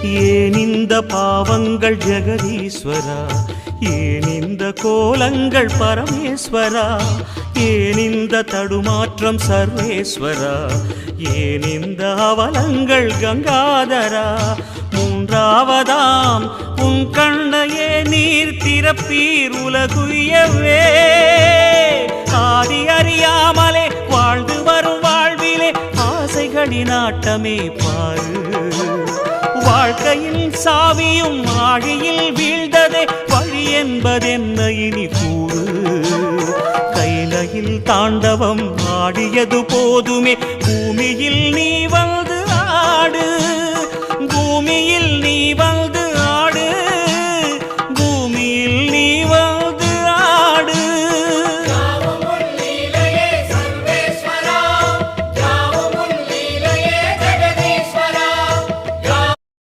ஏன் இந்த பாவங்கள் ஜெகதீஸ்வரா, ஏன் இந்த கோலங்கள் பரமேஸ்வரா, ஏன் இந்த தடுமாற்றம் சர்வேஸ்வரா, ஏன் இந்த அவலங்கள் கங்காதரா. மூன்றாவதாம் உன் கண்ணையே நீர் திறப்பீர் உலகுயவே. ஆதி அறியாமலே வாழ்ந்து வரும் வாழ்விலே ஆசைகளின் ஆட்டமே பாரு. வாழ்க்கையில் சாவியும் ஆழியில் வீழ்ந்ததே, வழி என்பதென்ன இனி கூறு. கைலையில் தாண்டவம் ஆடியது போதுமே, பூமியில் நீ வந்து ஆடு, பூமியில் நீ வந்து